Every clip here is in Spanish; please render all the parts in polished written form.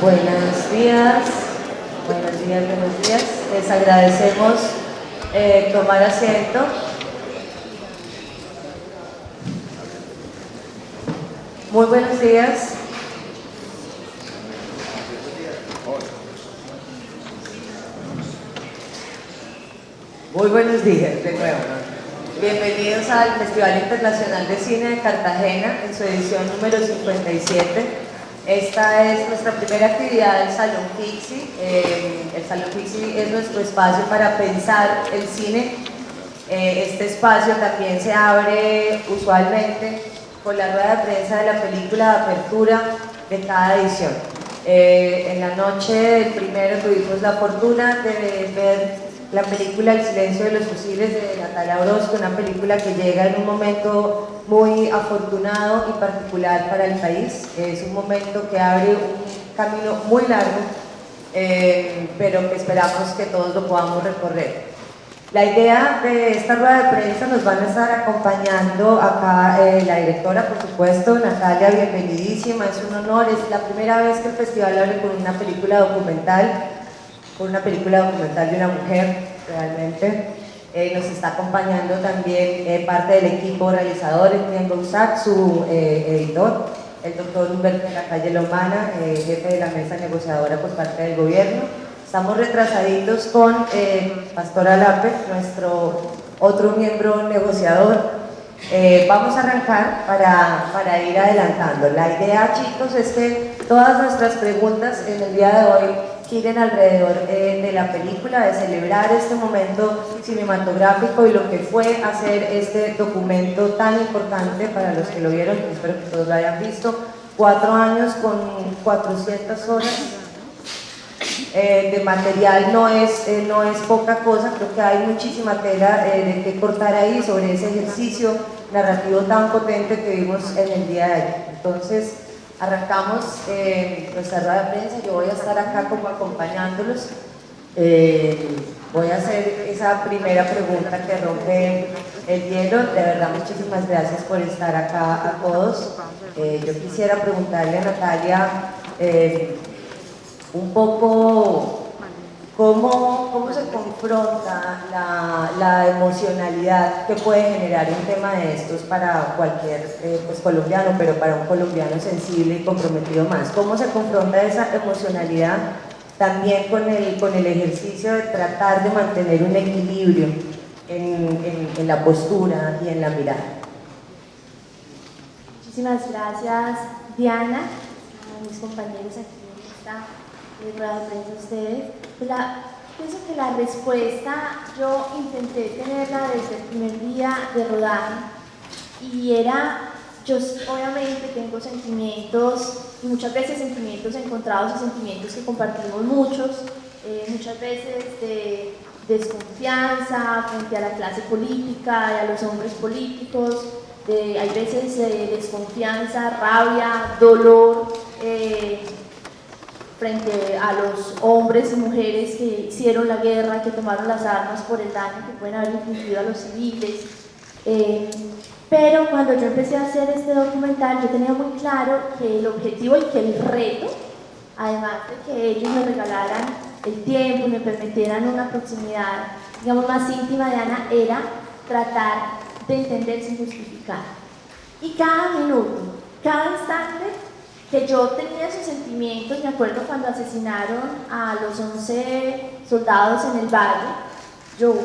Buenos días, buenos días, buenos días. Les agradecemos tomar asiento. Muy buenos días. Muy buenos días de nuevo. Bienvenidos al Festival Internacional de Cine de Cartagena en su edición número 57. Esta es nuestra primera actividad del Salón Pixi. El Salón Pixi es nuestro espacio para pensar el cine. Este espacio también se abre usualmente con la rueda de prensa de la película de apertura de cada edición. En la noche del primero tuvimos la fortuna de ver la película El silencio de los fusiles de Natalia Orozco, una película que llega en un momento muy afortunado y particular para el país. Es un momento que abre un camino muy largo, pero que esperamos que todos lo podamos recorrer. La idea de esta rueda de prensa nos van a estar acompañando acá la directora, por supuesto, Natalia, bienvenidísima, es un honor, es la primera vez que el festival abre con una película documental, de una mujer, realmente. Nos está acompañando también parte del equipo realizador, Etienne Boussac, su editor, el doctor Humberto de la Calle Lomana, jefe de la mesa negociadora por parte del gobierno. Estamos retrasaditos con Pastor Alape, nuestro otro miembro negociador. Vamos a arrancar para ir adelantando. La idea, chicos, es que todas nuestras preguntas en el día de hoy giren alrededor de la película, de celebrar este momento cinematográfico y lo que fue hacer este documento tan importante para los que lo vieron, espero que todos lo hayan visto. 4 años con 400 horas de material no es poca cosa, creo que hay muchísima tela de que cortar ahí sobre ese ejercicio narrativo tan potente que vimos en el día de ayer. Entonces, arrancamos nuestra rueda de prensa. Yo voy a estar acá como acompañándolos. Voy a hacer esa primera pregunta que rompe el hielo. De verdad, muchísimas gracias por estar acá a todos. Yo quisiera preguntarle a Natalia un poco cómo se confronta la emocionalidad que puede generar un tema de estos para cualquier colombiano, pero para un colombiano sensible y comprometido más. ¿Cómo se confronta esa emocionalidad también con el ejercicio de tratar de mantener un equilibrio en la postura y en la mirada? Muchísimas gracias, Diana, a mis compañeros aquí en esta rueda de prensa, ustedes. Pienso que la respuesta yo intenté tenerla desde el primer día de rodaje y yo obviamente tengo sentimientos y muchas veces sentimientos encontrados y sentimientos que compartimos muchos, muchas veces de desconfianza frente a la clase política y a los hombres políticos, hay veces desconfianza, rabia, dolor, frente a los hombres y mujeres que hicieron la guerra, que tomaron las armas por el daño que pueden haber infligido a los civiles. Pero cuando yo empecé a hacer este documental, yo tenía muy claro que el objetivo y que el reto, además de que ellos me regalaran el tiempo y me permitieran una proximidad, digamos, más íntima de Ana, era tratar de entender sin justificar. Y cada minuto, cada instante que yo tenía esos sentimientos, me acuerdo cuando asesinaron a los 11 soldados en el valle, yo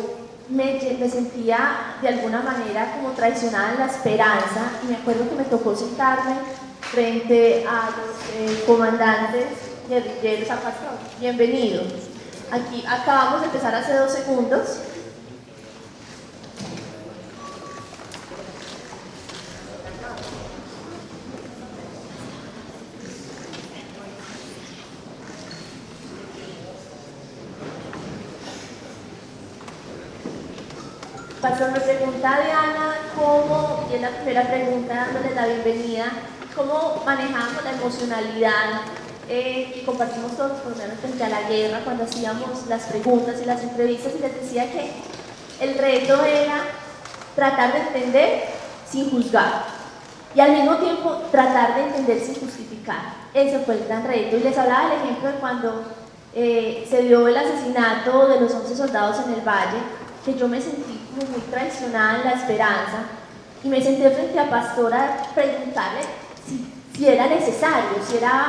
me sentía de alguna manera como traicionada en la esperanza y me acuerdo que me tocó sentarme frente a los comandantes guerrilleros a Pastor. Bienvenidos. Aquí acabamos de empezar hace 2 segundos. Pastor, me pregunta Diana cómo, y es la primera pregunta dándole la bienvenida, cómo manejamos la emocionalidad que compartimos todos, por lo menos frente a la guerra, cuando hacíamos las preguntas y las entrevistas, y les decía que el reto era tratar de entender sin juzgar. y al mismo tiempo tratar de entender sin justificar. Ese fue el gran reto. Y les hablaba del ejemplo de cuando se dio el asesinato de los 11 soldados en el Valle, que yo me sentí como muy traicionada en la esperanza y me senté frente a Pastora a preguntarle si era necesario que sucediera,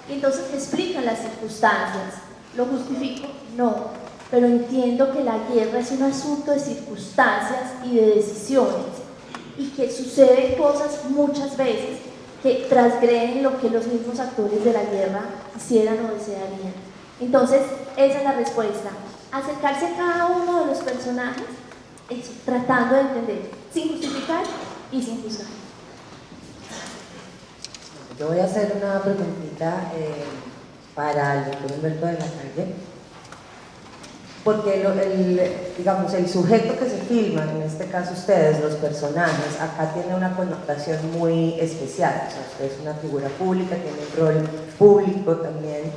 y entonces me explican las circunstancias. ¿Lo justifico? No, pero entiendo que la guerra es un asunto de circunstancias y de decisiones, y que suceden cosas muchas veces que transgreden lo que los mismos actores de la guerra quisieran o desearían. Entonces, esa es la respuesta. Acercarse a cada uno de los personajes, eso, tratando de entender, sin justificar y sin juzgar. Yo voy a hacer una preguntita para el doctor Humberto de la Calle, porque digamos, el sujeto que se filma, en este caso ustedes, los personajes, acá tiene una connotación muy especial. O sea, usted es una figura pública, tiene un rol público también.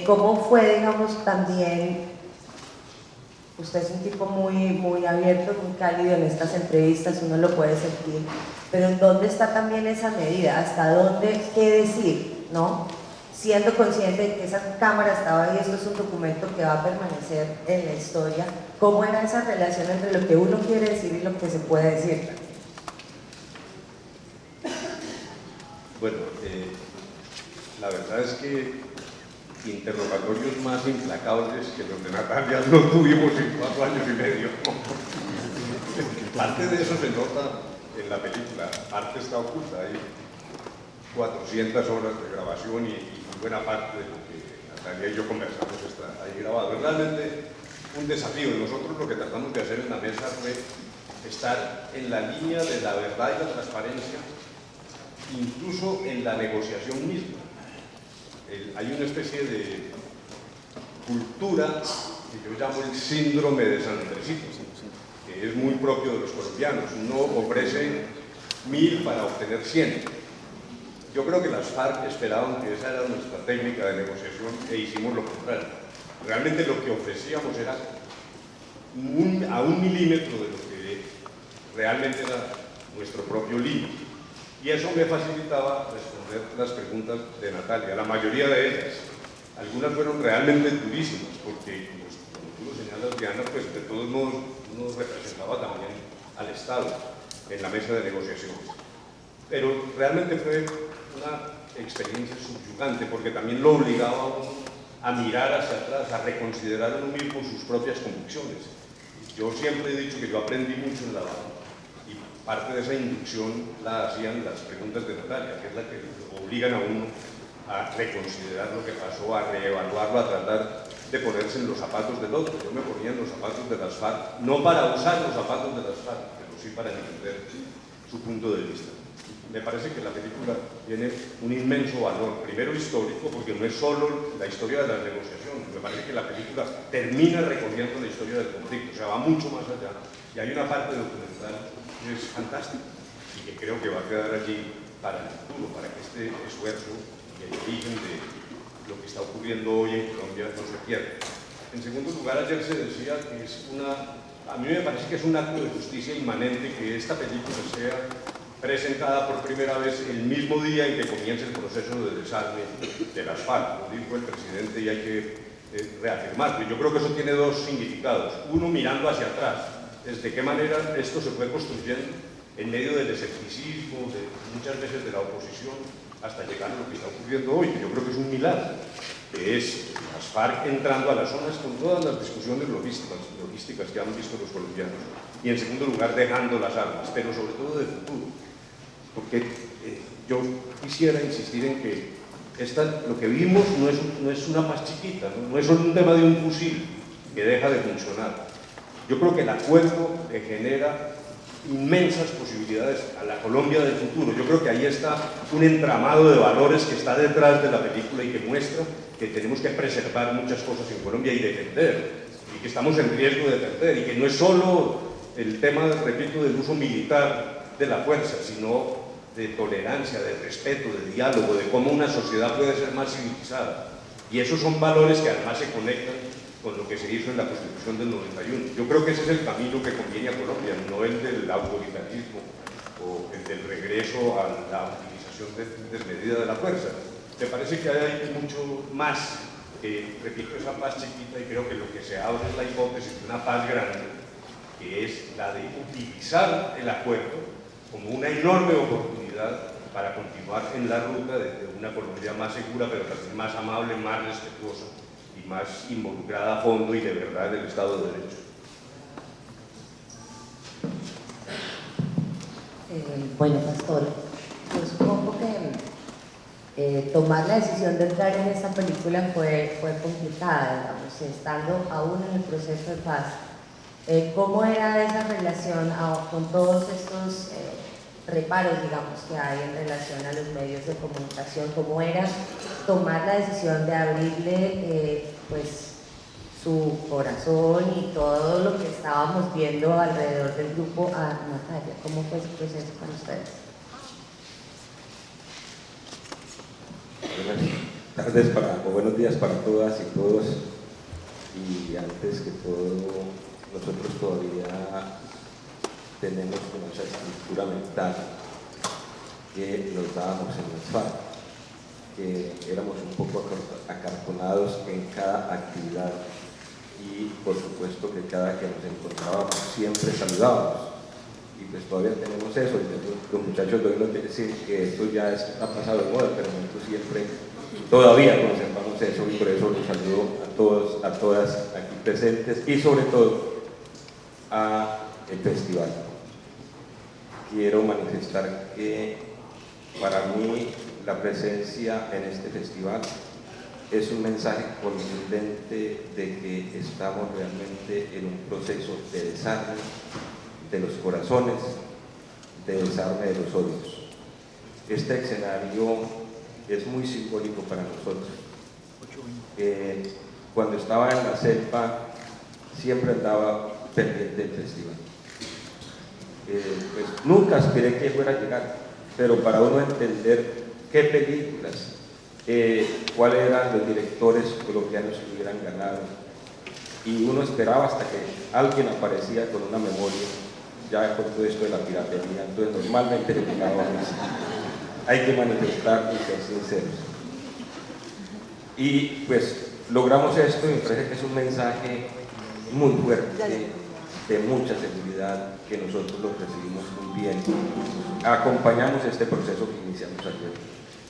¿Cómo fue, digamos, también? Usted es un tipo muy abierto, muy cálido en estas entrevistas, uno lo puede sentir, pero ¿en dónde está también esa medida? ¿Hasta dónde, qué decir, no? Siendo consciente de que esa cámara estaba ahí, esto es un documento que va a permanecer en la historia. ¿Cómo era esa relación entre lo que uno quiere decir y lo que se puede decir? Bueno, la verdad es que interrogatorios más implacables que los de Natalia no tuvimos en 4 años y medio. Parte de eso se nota en la película, parte está oculta, hay 400 horas de grabación y buena parte de lo que Natalia y yo conversamos está ahí grabado. Es realmente un desafío. Nosotros lo que tratamos de hacer en la mesa fue estar en la línea de la verdad y la transparencia, incluso en la negociación misma. Hay una especie de cultura que yo llamo el síndrome de San Andresito, que es muy propio de los colombianos. Uno ofrece 1000 para obtener 100. Yo creo que las FARC esperaban que esa era nuestra técnica de negociación e hicimos lo contrario. Realmente lo que ofrecíamos era a 1 milímetro de lo que realmente era nuestro propio límite. Y eso me facilitaba responder las preguntas de Natalia, la mayoría de ellas. Algunas fueron realmente durísimas, porque, pues, como tú lo señalas, Diana, pues de todos modos nos representaba también al Estado en la mesa de negociaciones. Pero realmente fue una experiencia subyugante, porque también lo obligaba a uno a mirar hacia atrás, a reconsiderar a uno mismo sus propias convicciones. Yo siempre he dicho que yo aprendí mucho en la banda. Parte de esa inducción la hacían las preguntas de Natalia, que es la que obligan a uno a reconsiderar lo que pasó, a reevaluarlo, a tratar de ponerse en los zapatos del otro. Yo me ponía en los zapatos de las FARC, no para usar los zapatos de las FARC, pero sí para entender su punto de vista. Me parece que la película tiene un inmenso valor, primero histórico, porque no es solo la historia de las negociaciones, me parece que la película termina recorriendo la historia del conflicto, o sea, va mucho más allá, y hay una parte documental que es fantástica y que creo que va a quedar allí para el futuro, para que este esfuerzo y el origen de lo que está ocurriendo hoy en Colombia no se pierda. En segundo lugar, ayer se decía que a mí me parece que es un acto de justicia inmanente que esta película sea presentada por primera vez el mismo día en que comienza el proceso de desarme de las FARC. Lo dijo el presidente y hay que reafirmarlo. Yo creo que eso tiene dos significados. Uno, mirando hacia atrás, de qué manera esto se fue construyendo en medio del escepticismo, muchas veces de la oposición, hasta llegar a lo que está ocurriendo hoy, que yo creo que es un milagro, que es las FARC entrando a las zonas con todas las discusiones logísticas que han visto los colombianos. Y en segundo lugar, dejando las armas, pero sobre todo de futuro. Porque yo quisiera insistir en que lo que vimos no es una paz chiquita, no es solo un tema de un fusil que deja de funcionar. Yo creo que el acuerdo le genera inmensas posibilidades a la Colombia del futuro. Yo creo que ahí está un entramado de valores que está detrás de la película y que muestra que tenemos que preservar muchas cosas en Colombia y defender, y que estamos en riesgo de perder, y que no es solo el tema, repito, del uso militar de la fuerza, sino de tolerancia, de respeto, de diálogo, de cómo una sociedad puede ser más civilizada. Y esos son valores que además se conectan con lo que se hizo en la Constitución del 91. Yo creo que ese es el camino que conviene a Colombia, no el del autoritarismo de eso a la utilización desmedida de la fuerza. Me parece que hay mucho más, repito, esa paz chiquita, y creo que lo que se abre es la hipótesis de una paz grande, que es la de utilizar el acuerdo como una enorme oportunidad para continuar en la ruta de una Colombia más segura, pero también más amable, más respetuosa y más involucrada a fondo y de verdad en el Estado de Derecho. Bueno, Pastor, yo supongo que tomar la decisión de entrar en esta película fue complicada, digamos, estando aún en el proceso de paz. ¿Cómo era esa relación con todos estos reparos, digamos, que hay en relación a los medios de comunicación? ¿Cómo era tomar la decisión de abrirle pues su corazón y todo lo que estábamos viendo alrededor del grupo a Natalia? ¿Cómo fue ese proceso con ustedes? Buenas tardes o buenos días para todas y todos. Y antes que todo, nosotros todavía tenemos como esa estructura mental que nos dábamos en las FARC, que éramos un poco acartonados en cada actividad y por supuesto que cada que nos encontrábamos siempre saludábamos. Y pues todavía tenemos eso, y los muchachos de hoy nos dicen que esto ya ha pasado de moda, pero nosotros siempre todavía conservamos eso, y por eso los saludo a todos, a todas aquí presentes y sobre todo a el festival. Quiero manifestar que para mí la presencia en este festival es un mensaje contundente de que estamos realmente en un proceso de desarme de los corazones, de desarme de los odios. Este escenario es muy simbólico para nosotros. Cuando estaba en la selva siempre andaba pendiente del festival. Pues nunca aspiré que fuera a llegar, pero para uno entender qué películas, cuáles eran los directores colombianos que hubieran ganado, y uno esperaba hasta que alguien aparecía con una memoria, ya con todo esto de la piratería, entonces normalmente le llegaba a mí. Hay que manifestar y ser sinceros. Y pues logramos esto, y me parece que es un mensaje muy fuerte, de mucha seguridad, que nosotros lo recibimos muy bien. Acompañamos este proceso que iniciamos ayer,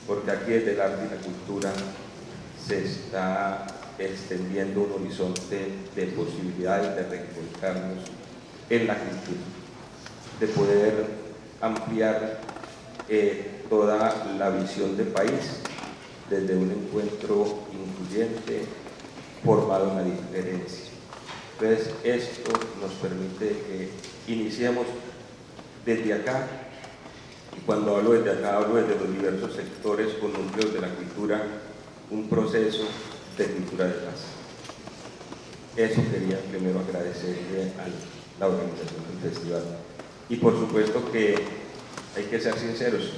porque aquí desde el arte y la cultura se está extendiendo un horizonte de posibilidades de reencontrarnos en la cultura, de poder ampliar toda la visión del país desde un encuentro incluyente formado en la diferencia. Entonces esto nos permite que iniciemos desde acá, y cuando hablo desde acá hablo desde los diversos sectores o núcleos de la cultura, un proceso de cultura de paz. Eso quería primero agradecerle a la organización del festival. Y por supuesto que hay que ser sinceros,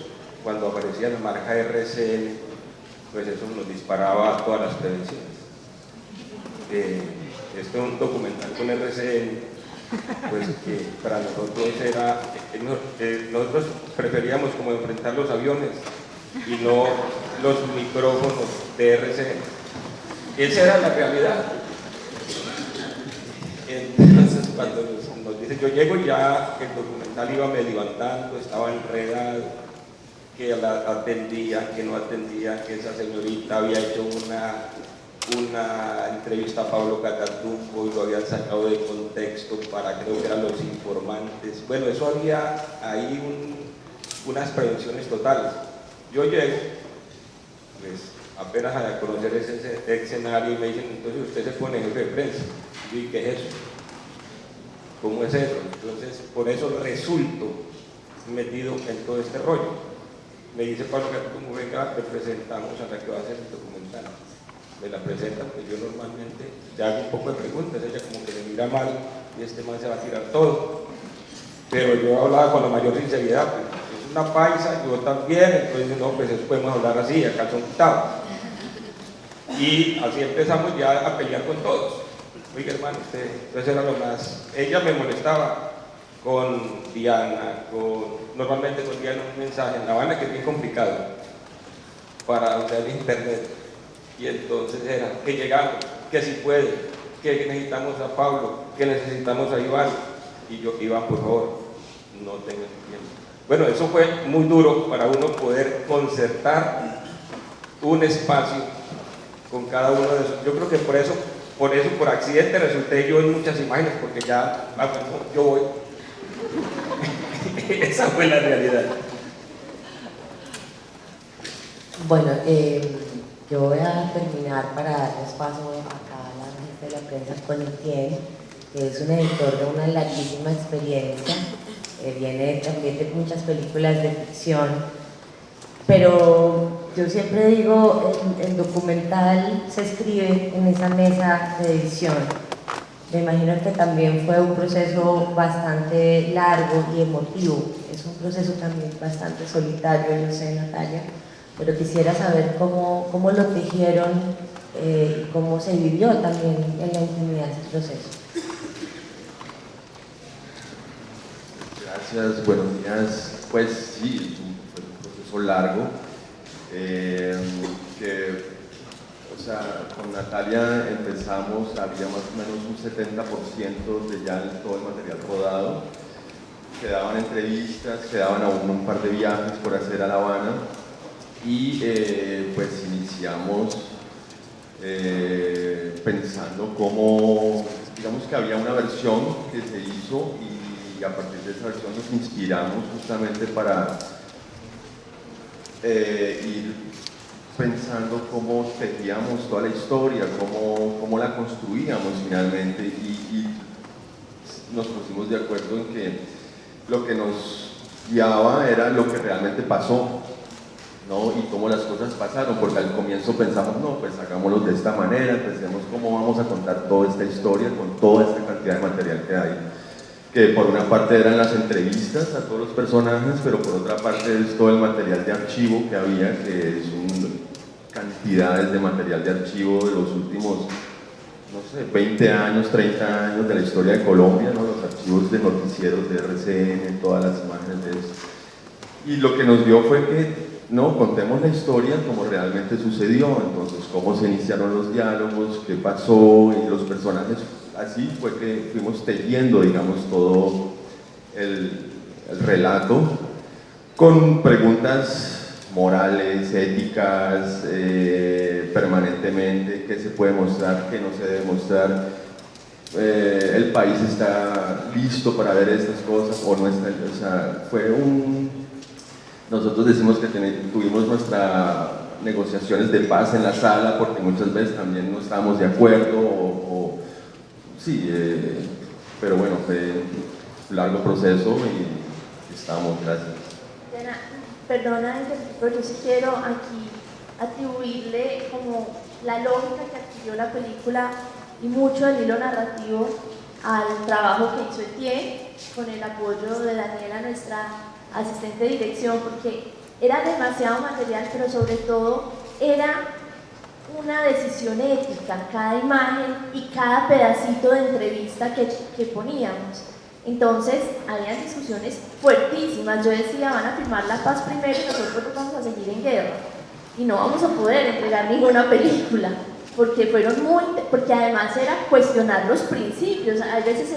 cuando aparecía la marca RCN, pues eso nos disparaba a todas las prevenciones. Este es un documental con RCN, pues que para nosotros era, nosotros preferíamos como enfrentar los aviones y no los micrófonos de RCN. Esa era la realidad. Entonces cuando nos dice, yo llego ya, el documental iba medio andando, estaba enredado, que la atendía, que no atendía, que esa señorita había hecho una entrevista a Pablo Catatumbo y lo habían sacado de contexto para, creo que eran los informantes. Bueno, eso había ahí unas prevenciones totales. Yo llego, pues apenas a conocer ese escenario, y me dicen, entonces usted se pone jefe de prensa. Y yo, ¿y qué es eso? ¿Cómo es eso? Entonces, por eso resulto metido en todo este rollo. Me dice Pablo Catatumbo, venga, te presentamos a la que va a hacer el documental. Me la presenta, pues yo normalmente le hago un poco de preguntas, ella como que me mira mal y este man se va a tirar todo. Pero yo hablaba con la mayor sinceridad, pues es una paisa, yo también, entonces no, pues eso podemos hablar así, acá son quitados. Y así empezamos ya a pelear con todos. Oiga hermano, usted, entonces era lo más, ella me molestaba, con Diana, normalmente con Diana un mensaje en La Habana que es bien complicado para usar internet, y entonces era que llegamos, que si puede, que necesitamos a Pablo, que necesitamos a Iván, y yo, Iván, por favor, no tengo tiempo. Bueno, eso fue muy duro para uno poder concertar un espacio con cada uno de esos. Yo creo que por accidente resulté yo en muchas imágenes, porque ya, bueno, yo voy. Esa fue la realidad. Bueno, yo voy a terminar para darles paso acá a la gente de la prensa con Etienne, que es un editor de una larguísima experiencia, viene también de muchas películas de ficción, pero yo siempre digo, el documental se escribe en esa mesa de edición. Me imagino que también fue un proceso bastante largo y emotivo, es un proceso también bastante solitario, no sé, Natalia, pero quisiera saber cómo lo tejieron y cómo se vivió también en la intimidad ese proceso. Gracias, buenos días. Pues sí, fue un proceso largo. Con Natalia empezamos, había más o menos un 70% de ya todo el material rodado. Quedaban entrevistas, quedaban aún un par de viajes por hacer a La Habana, y pues iniciamos pensando cómo, digamos que había una versión que se hizo, y a partir de esa versión nos inspiramos justamente para ir pensando cómo tejíamos toda la historia, cómo la construíamos finalmente, y nos pusimos de acuerdo en que lo que nos guiaba era lo que realmente pasó, ¿no? Y cómo las cosas pasaron, porque al comienzo pensamos, no, pues hagámoslo de esta manera, pensemos cómo vamos a contar toda esta historia con toda esta cantidad de material que hay, que por una parte eran las entrevistas a todos los personajes, pero por otra parte es todo el material de archivo que había, que es cantidades de material de archivo de los últimos, no sé, 20 años, 30 años de la historia de Colombia, ¿no? Los archivos de noticieros de RCN, todas las imágenes de eso. Y lo que nos dio fue que, no, contemos la historia como realmente sucedió, entonces cómo se iniciaron los diálogos, qué pasó, y los personajes. Así fue que fuimos tejiendo, digamos, todo el relato con preguntas morales, éticas, permanentemente, qué se puede mostrar, qué no se debe mostrar, el país está listo para ver estas cosas o no está. O sea, nosotros decimos que tuvimos nuestras negociaciones de paz en la sala, porque muchas veces también no estábamos de acuerdo, sí, pero bueno, fue un largo proceso y estamos, gracias. Perdona, pero yo sí quiero aquí atribuirle como la lógica que adquirió la película y mucho del hilo narrativo al trabajo que hizo Etienne con el apoyo de Daniela, nuestra asistente de dirección, porque era demasiado material, pero sobre todo era una decisión ética, cada imagen y cada pedacito de entrevista que poníamos. Entonces, había discusiones fuertísimas. Yo decía, van a firmar la paz primero y nosotros vamos a seguir en guerra. Y no vamos a poder entregar ninguna película, porque además era cuestionar los principios. A veces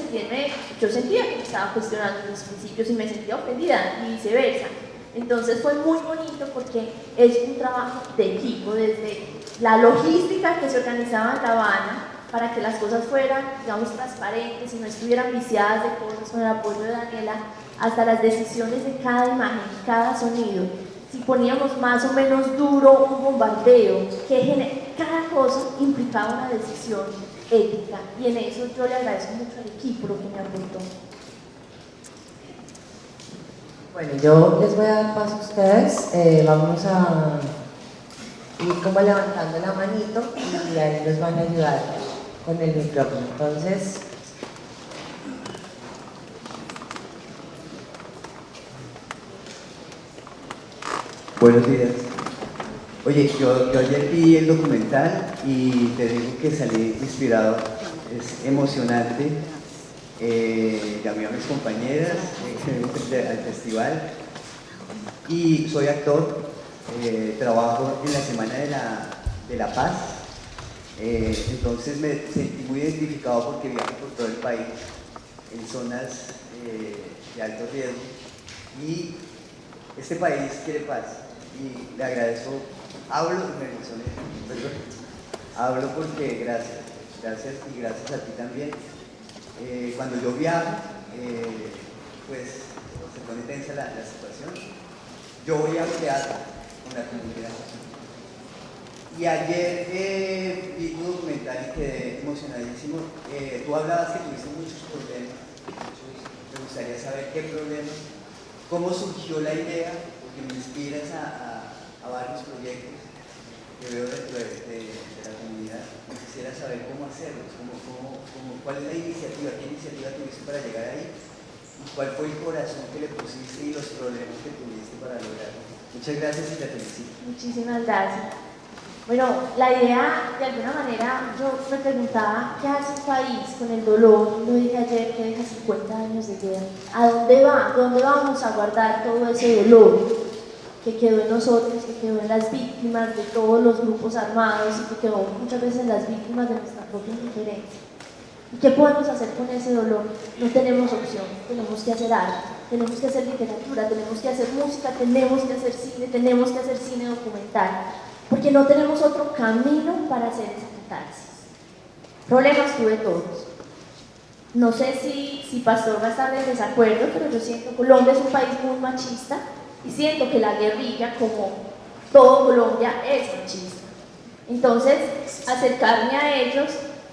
yo sentía que me estaba cuestionando los principios y me sentía ofendida, y viceversa. Entonces fue muy bonito porque es un trabajo de equipo, desde la logística que se organizaba en La Habana, para que las cosas fueran, digamos, transparentes y no estuvieran viciadas de cosas, con el apoyo de Daniela, hasta las decisiones de cada imagen, cada sonido. Si poníamos más o menos duro un bombardeo, cada cosa implicaba una decisión ética, y en eso yo le agradezco mucho al equipo lo que me aportó. Bueno, yo les voy a dar paso a ustedes, vamos a ir como levantando la manito y ahí los van a ayudar con el micrófono. Entonces, buenos días. Oye, yo ayer vi el documental y te digo que salí inspirado. Es emocionante llamé a mis compañeras al festival y soy actor, trabajo en la Semana de la Paz, entonces me sentí muy identificado porque viajo por todo el país en zonas de alto riesgo y este país quiere paz y le agradezco, hablo porque gracias y gracias a ti también. Cuando yo viajo, pues se pone tensa la situación. Yo voy a teatro con la comunidad. Y ayer vi tu documental y quedé emocionadísimo. Tú hablabas que tuviste muchos problemas. Me gustaría saber qué problemas, cómo surgió la idea, porque me inspiras a varios proyectos que veo dentro de la comunidad. Quisiera saber cómo hacerlos, cuál es la iniciativa, qué iniciativa tuviste para llegar ahí, y cuál fue el corazón que le pusiste y los problemas que tuviste para lograrlo. Muchas gracias y te felicito. Muchísimas gracias. Bueno, la idea, de alguna manera, yo me preguntaba, ¿qué hace un país con el dolor? Lo dije ayer, que deja 50 años de guerra. ¿A dónde va? ¿Dónde vamos a guardar todo ese dolor que quedó en nosotros, que quedó en las víctimas de todos los grupos armados y que quedó muchas veces en las víctimas de nuestra propia indiferencia? ¿Y qué podemos hacer con ese dolor? No tenemos opción, tenemos que hacer arte, tenemos que hacer literatura, tenemos que hacer música, tenemos que hacer cine documental, porque no tenemos otro camino para hacer esa catarsis. Problemas tuve todos. No sé si Pastor va a estar en desacuerdo, pero yo siento que Colombia es un país muy machista y siento que la guerrilla, como todo Colombia, es machista. Entonces, acercarme a ellos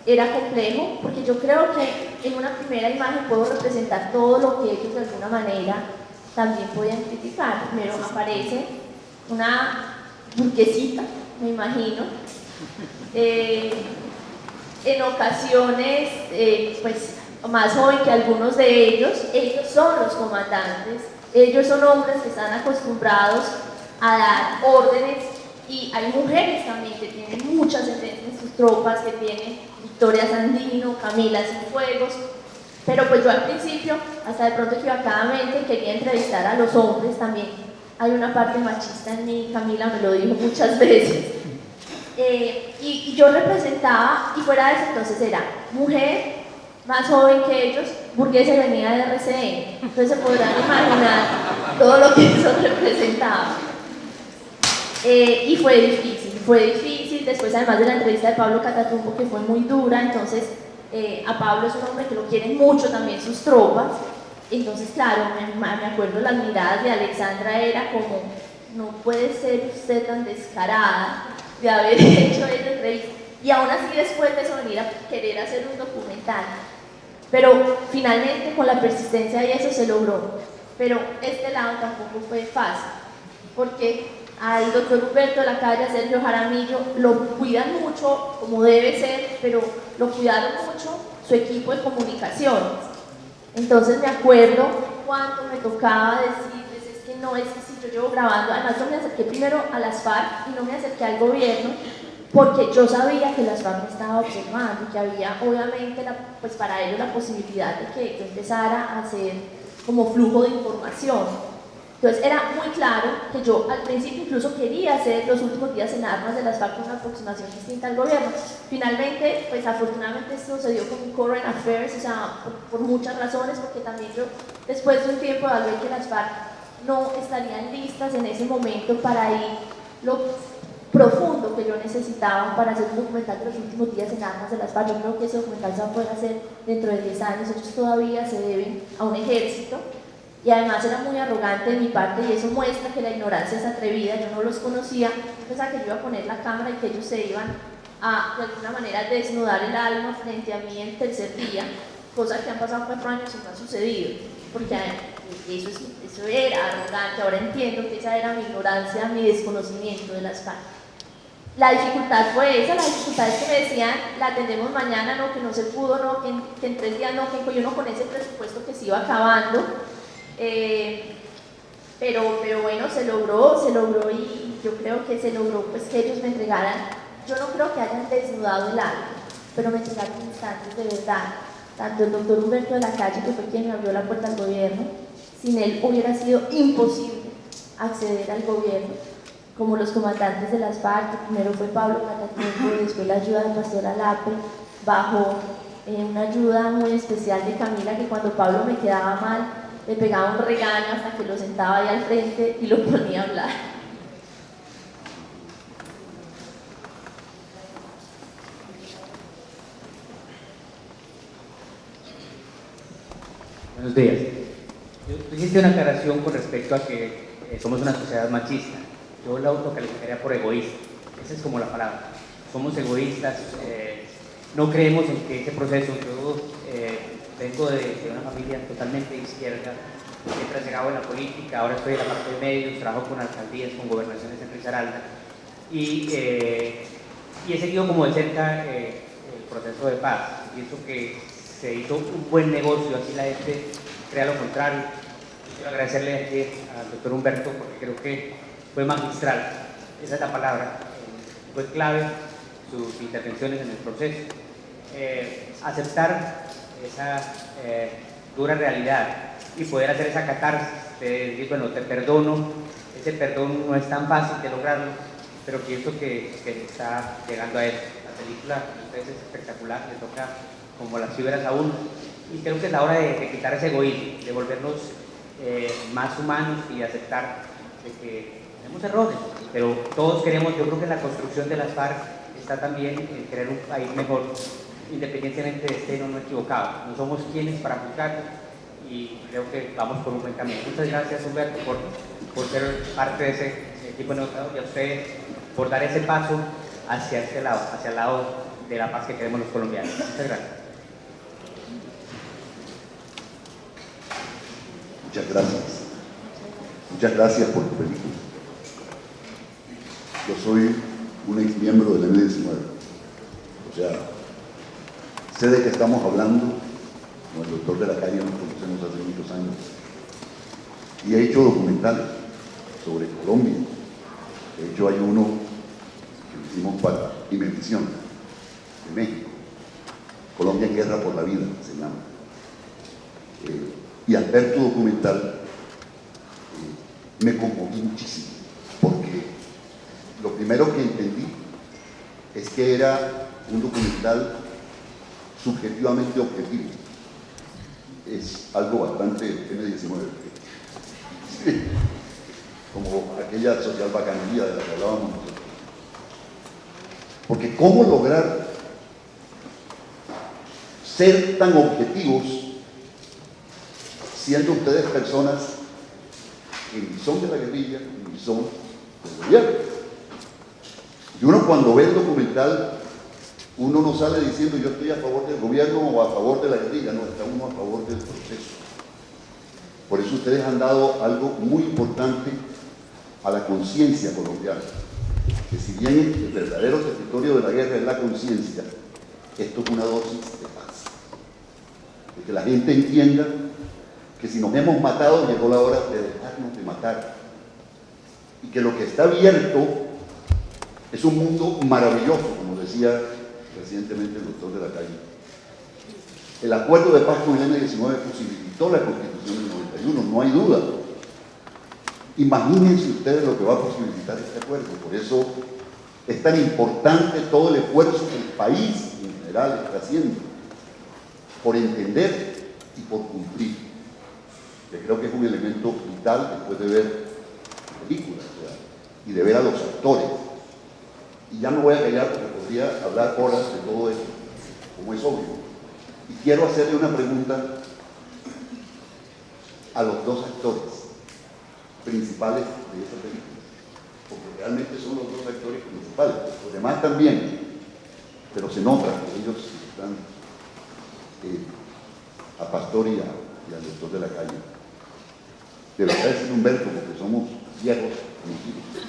era complejo, porque yo creo que en una primera imagen puedo representar todo lo que ellos de alguna manera también podían criticar. Primero aparece una burguesita, me imagino, en ocasiones pues más joven que algunos de ellos son los comandantes, ellos son hombres que están acostumbrados a dar órdenes, y hay mujeres también que tienen mucha ascendencia en sus tropas, que tienen Victoria Sandino, Camila Cienfuegos, pero pues yo al principio, hasta de pronto equivocadamente, quería entrevistar a los hombres también. Hay una parte machista en mí, Camila me lo dijo muchas veces, y yo representaba, y fuera de eso entonces era mujer, más joven que ellos, burguesa y venía de RCN, entonces se podrán imaginar todo lo que eso representaba. Y fue difícil, después además de la entrevista de Pablo Catatumbo, que fue muy dura, entonces a Pablo es un hombre que lo quieren mucho también sus tropas, entonces claro, me acuerdo las miradas de Alexandra era como, no puede ser usted tan descarada de haber hecho esa entrevista, y aún así después de eso venir a querer hacer un documental, pero finalmente con la persistencia y eso se logró, pero este lado tampoco fue fácil, porque al doctor Humberto de la Calle, a Sergio Jaramillo, lo cuidan mucho, como debe ser, pero lo cuidaron mucho su equipo de comunicación. Entonces me acuerdo cuando me tocaba decirles, es que si yo llevo grabando, además no me acerqué primero a las FARC y no me acerqué al gobierno, porque yo sabía que las FARC me estaba observando y que había obviamente pues para ellos la posibilidad de que yo empezara a hacer como flujo de información. Entonces era muy claro que yo al principio incluso quería hacer los últimos días en armas de las FARC una aproximación distinta al gobierno. Finalmente, pues afortunadamente esto se dio con un current affairs, o sea, por muchas razones, porque también yo después de un tiempo evalué que las FARC no estarían listas en ese momento para ir lo profundo que yo necesitaba para hacer un documental de los últimos días en armas de las FARC. Yo creo que ese documental se va a poder hacer dentro de 10 años, ellos todavía se deben a un ejército. Y además era muy arrogante de mi parte y eso muestra que la ignorancia es atrevida, yo no los conocía, pensaba que yo iba a poner la cámara y que ellos se iban a de alguna manera desnudar el alma frente a mí el tercer día, cosa que han pasado 4 años y no ha sucedido, porque eso era arrogante. Ahora entiendo que esa era mi ignorancia, mi desconocimiento de las FARC. La dificultad fue esa, la dificultad es que me decían, la atendemos mañana, no, que no se pudo, no, que en 3 días no, que yo no con ese presupuesto que se iba acabando. Pero bueno, se logró y yo creo que se logró pues que ellos me entregaran, yo no creo que hayan desnudado el alma, pero me entregaron instantes de verdad, tanto el doctor Humberto de la Calle, que fue quien me abrió la puerta al gobierno, sin él hubiera sido imposible acceder al gobierno, como los comandantes de las FARC, que primero fue Pablo Catatumbo, después la ayuda de Pastor Alape, bajo una ayuda muy especial de Camila, que cuando Pablo me quedaba mal, le pegaba un regaño hasta que lo sentaba ahí al frente y lo ponía a hablar. Buenos días. Tú hiciste una aclaración con respecto a que somos una sociedad machista. Yo la autocalificaría por egoísta. Esa es como la palabra. Somos egoístas, no creemos en que ese proceso. Yo vengo de una familia totalmente de izquierda, siempre he llegado en la política, ahora estoy en la parte de medios, trabajo con alcaldías, con gobernaciones en Risaralda y he seguido como de cerca el proceso de paz. Pienso que se hizo un buen negocio, así la gente crea lo contrario. Quiero agradecerle aquí al doctor Humberto porque creo que fue magistral, esa es la palabra, fue clave sus intervenciones en el proceso. Aceptar esa dura realidad y poder hacer esa catarsis de decir, bueno, te perdono, ese perdón no es tan fácil de lograrlo, pero pienso que está llegando a eso. La película de ustedes es espectacular, le toca como las fibras a uno, y creo que es la hora de quitar ese egoísmo, de volvernos más humanos y de aceptar de que tenemos errores, pero todos queremos, yo creo que la construcción de las FARC está también en querer un país mejor, independientemente de este no equivocado. No somos quienes para juzgar y creo que vamos por un buen camino. Muchas gracias, Humberto, por ser parte de ese equipo negociador y a ustedes por dar ese paso hacia este lado, hacia el lado de la paz que queremos los colombianos. Muchas gracias. Muchas gracias. Muchas gracias por tu película. Yo soy un ex miembro del M-19. O sea, sé de qué estamos hablando. Con el doctor de la Calle nos conocemos hace muchos años. Y he hecho documentales sobre Colombia. De hecho, hay uno que hicimos para Dimensión de México. Colombia en guerra por la vida, se llama. Y al ver tu documental, me conmoví muchísimo, porque lo primero que entendí es que era un documental subjetivamente objetivo. Es algo bastante M-19, sí, como aquella social bacanería de la que hablábamos nosotros. Porque ¿cómo lograr ser tan objetivos siendo ustedes personas que ni son de la guerrilla ni son del gobierno? Y uno cuando ve el documental, uno no sale diciendo yo estoy a favor del gobierno o a favor de la guerrilla, no, está uno a favor del proceso. Por eso ustedes han dado algo muy importante a la conciencia colombiana, que si bien el verdadero territorio de la guerra es la conciencia, esto es una dosis de paz. De que la gente entienda que si nos hemos matado, llegó la hora de dejarnos de matar. Y que lo que está abierto es un mundo maravilloso, como decía recientemente el doctor de la Calle. El acuerdo de paz con el M-19 posibilitó la Constitución del 91, no hay duda. Imagínense ustedes lo que va a posibilitar este acuerdo. Por eso es tan importante todo el esfuerzo que el país en general está haciendo por entender y por cumplir, que creo que es un elemento vital después de ver películas, o sea, y de ver a los actores. Y ya me voy a callar porque podría hablar horas de todo esto, como es obvio. Y quiero hacerle una pregunta a los dos actores principales de esta película, porque realmente son los dos actores principales, los demás también, pero se nota que ellos están a Pastor y al doctor de la Calle. De verdad es Humberto, porque somos viejos amigos.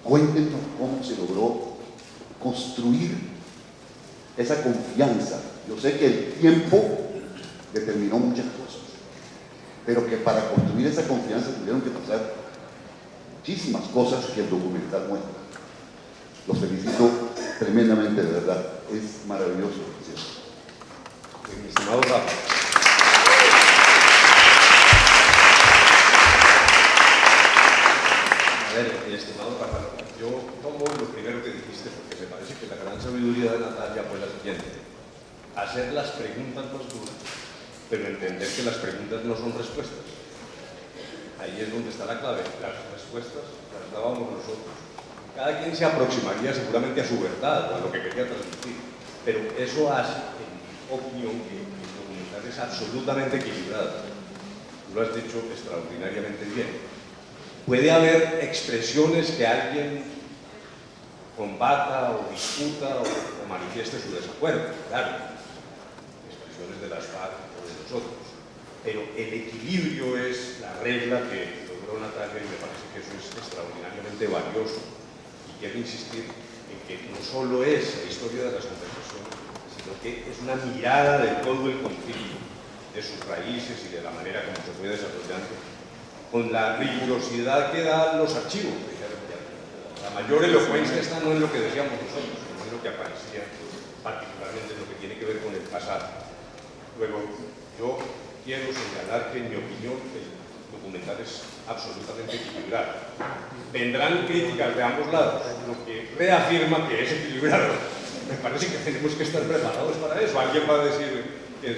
Cuéntenos cómo se logró construir esa confianza. Yo sé que el tiempo determinó muchas cosas, pero que para construir esa confianza tuvieron que pasar muchísimas cosas que el documental muestra. Los felicito tremendamente, de verdad. Es maravilloso. ¿Sí? mi estimado Rafa. A ver, mi estimado Rafa, yo tomo lo primero que dijiste porque me parece que la gran sabiduría de Natalia fue la siguiente: hacer las preguntas más duras, pero entender que las preguntas no son respuestas. Ahí es donde está la clave. Las respuestas las dábamos nosotros. Cada quien se aproximaría seguramente a su verdad, a lo que quería transmitir, pero eso hace, en mi opinión, que el documental es absolutamente equilibrado. Tú lo has dicho extraordinariamente bien. Puede haber expresiones que alguien combata o discuta o manifieste su desacuerdo, claro, expresiones de las FARC o de nosotros, pero el equilibrio es la regla que logró Natalia y me parece que eso es extraordinariamente valioso. Y quiero insistir en que no solo es la historia de las conversaciones, sino que es una mirada de todo el conflicto, de sus raíces y de la manera como se fue desarrollando, con la rigurosidad que dan los archivos. La mayor elocuencia está no en lo que decíamos nosotros, sino en lo que aparecía, particularmente en lo que tiene que ver con el pasado. Luego, yo quiero señalar que, en mi opinión, el documental es absolutamente equilibrado. Vendrán críticas de ambos lados, lo que reafirma que es equilibrado. Me parece que tenemos que estar preparados para eso. Alguien va a decir que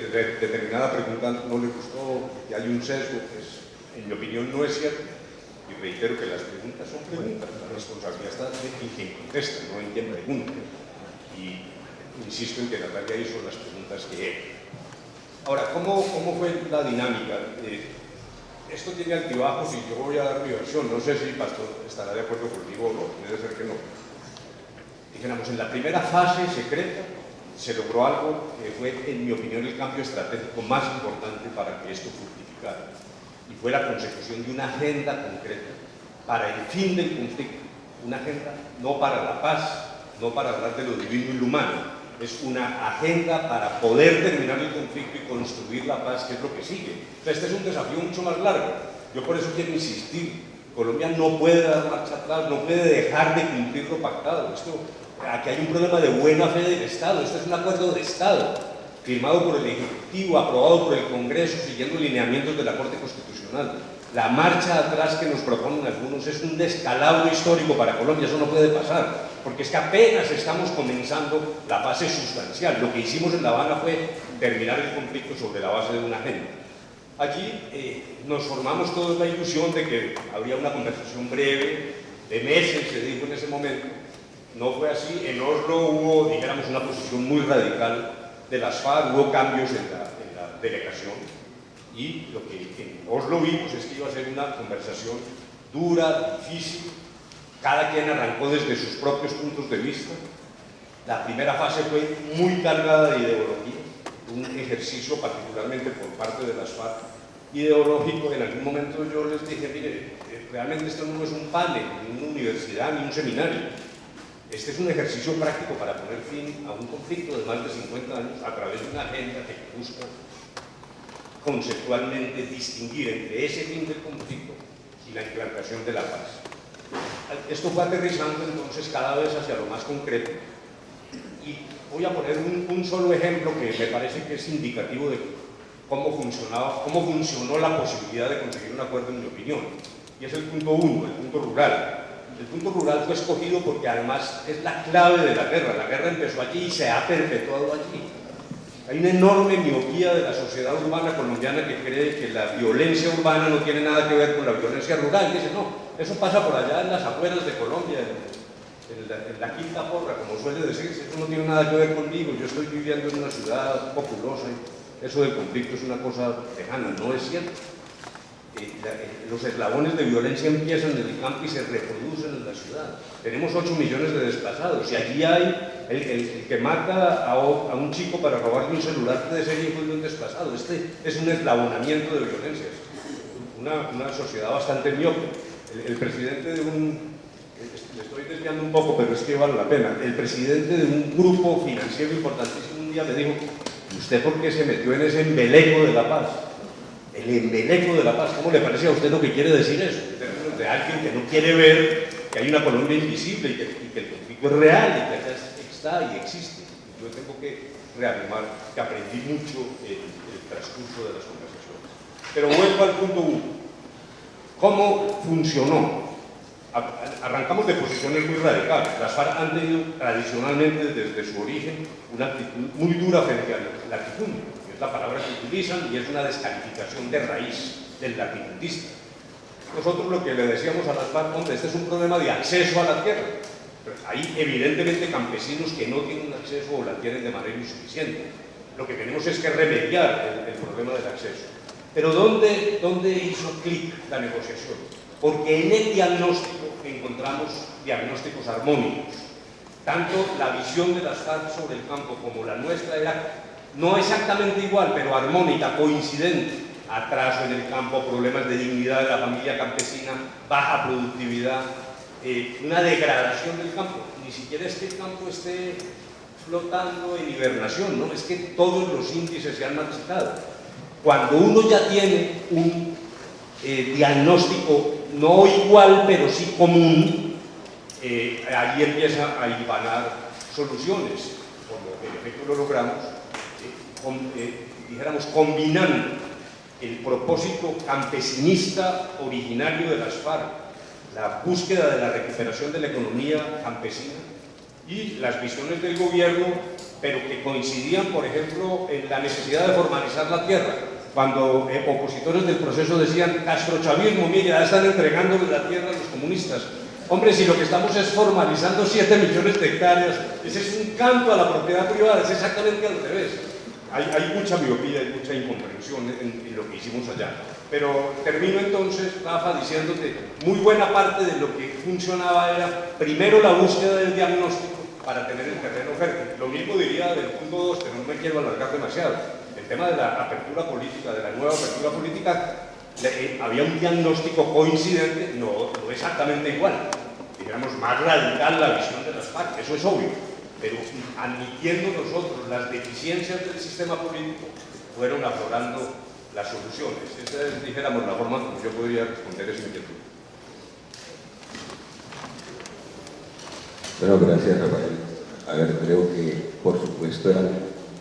determinada pregunta no le gustó, que hay un sesgo. Pues, en mi opinión, no es cierto. Y reitero que las preguntas son preguntas. La responsabilidad está en quien contesta, no en quien pregunta. Y insisto en que Natalia hizo las preguntas que él. Ahora, ¿cómo fue la dinámica? Esto tiene altibajos y yo voy a dar mi versión. No sé si Pastor estará de acuerdo conmigo o no, debe ser que no. Dijéramos, en la primera fase secreta se logró algo que fue, en mi opinión, el cambio estratégico más importante para que esto fructificara. Y fue la consecución de una agenda concreta para el fin del conflicto. Una agenda no para la paz, no para hablar de lo divino y lo humano. Es una agenda para poder terminar el conflicto y construir la paz, que es lo que sigue. O sea, este es un desafío mucho más largo. Yo por eso quiero insistir. Colombia no puede dar marcha atrás, no puede dejar de cumplir lo pactado. Aquí hay un problema de buena fe del Estado. Esto es un acuerdo de Estado, firmado por el Ejecutivo, aprobado por el Congreso, siguiendo lineamientos de la Corte Constitucional. La marcha atrás que nos proponen algunos es un descalabro histórico para Colombia. Eso no puede pasar, porque es que apenas estamos comenzando la fase sustancial. Lo que hicimos en La Habana fue terminar el conflicto sobre la base de una agenda. Allí nos formamos todos la ilusión de que habría una conversación breve, de meses, se dijo en ese momento. No fue así. En Oslo hubo, dijéramos, una posición muy radical de las FARC, hubo cambios en la delegación, y lo que en Oslo vimos es que iba a ser una conversación dura, difícil. Cada quien arrancó desde sus propios puntos de vista. La primera fase fue muy cargada de ideología, un ejercicio particularmente por parte de las FARC ideológico. En algún momento yo les dije, mire, realmente esto no es un panel, ni una universidad, ni un seminario. Este es un ejercicio práctico para poner fin a un conflicto de más de 50 años a través de una agenda que busca conceptualmente distinguir entre ese fin del conflicto y la implantación de la paz. Esto fue aterrizando entonces cada vez hacia lo más concreto, y voy a poner un solo ejemplo que me parece que es indicativo de cómo funcionó la posibilidad de conseguir un acuerdo, en mi opinión, y es el punto 1, el punto rural. El punto rural fue escogido porque además es la clave de la guerra. La guerra empezó allí y se ha perpetuado allí. Hay una enorme miopía de la sociedad urbana colombiana que cree que la violencia urbana no tiene nada que ver con la violencia rural. Dice, no, eso pasa por allá en las afueras de Colombia, en la quinta porra, como suele decirse. Eso no tiene nada que ver conmigo. Yo estoy viviendo en una ciudad populosa y eso del conflicto es una cosa lejana. No es cierto. Los eslabones de violencia empiezan en el campo y se reproducen en la ciudad. Tenemos 8 millones de desplazados, y allí hay el que mata a un chico para robarle un celular puede ser hijo de un desplazado. Este es un eslabonamiento de violencias, una sociedad bastante miope. El presidente de le estoy desviando un poco, pero es que vale la pena, el presidente de un grupo financiero importantísimo un día me dijo, ¿usted por qué se metió en ese embeleco de la paz? El embeleco de la paz, ¿cómo le parece a usted lo que quiere decir eso? En términos de alguien que no quiere ver que hay una Colombia invisible y que el conflicto es real y que acá está y existe. yo tengo que reafirmar que aprendí mucho en el transcurso de las conversaciones. Pero vuelvo al punto 1. ¿Cómo funcionó? Arrancamos de posiciones muy radicales. Las FARC han tenido tradicionalmente desde su origen una actitud muy dura frente al latifundio, que es la palabra que utilizan, y es una descalificación de raíz del latifundista. Nosotros lo que le decíamos a las FARC, hombre, este es un problema de acceso a la tierra. Hay evidentemente campesinos que no tienen acceso o la tienen de manera insuficiente. Lo que tenemos es que remediar el problema del acceso. Pero ¿dónde hizo clic la negociación? Porque en el diagnóstico encontramos diagnósticos armónicos. Tanto la visión de las FARC sobre el campo como la nuestra era no exactamente igual, pero armónica, coincidente. Atraso en el campo, problemas de dignidad de la familia campesina, baja productividad, una degradación del campo. Ni siquiera es que el campo esté flotando en hibernación, ¿no? Es que todos los índices se han marchitado. Cuando uno ya tiene un diagnóstico no igual, pero sí común, ahí empieza a hilvanar soluciones, como en efecto lo logramos, dijéramos, combinando el propósito campesinista originario de las FARC, la búsqueda de la recuperación de la economía campesina y las visiones del gobierno, pero que coincidían, por ejemplo, en la necesidad de formalizar la tierra. Cuando opositores del proceso decían castrochavismo, mire, ya están entregándole la tierra a los comunistas. Hombre, si lo que estamos es formalizando 7 millones de hectáreas, ese es un canto a la propiedad privada, es exactamente al revés. Hay mucha miopía y mucha incomprensión en lo que hicimos allá. Pero termino entonces, Rafa, diciéndote, muy buena parte de lo que funcionaba era, primero, la búsqueda del diagnóstico para tener el terreno fértil. Lo mismo diría del punto 2, pero no me quiero alargar demasiado. El tema de la apertura política, de la nueva apertura política, había un diagnóstico coincidente, no exactamente igual, digamos, más radical la visión de las FARC, eso es obvio, pero admitiendo nosotros las deficiencias del sistema político, fueron aflorando las soluciones. Esa es, dijéramos, la forma como yo podría responder esa inquietud. Bueno, gracias, Rafael. A ver, creo que, por supuesto, eran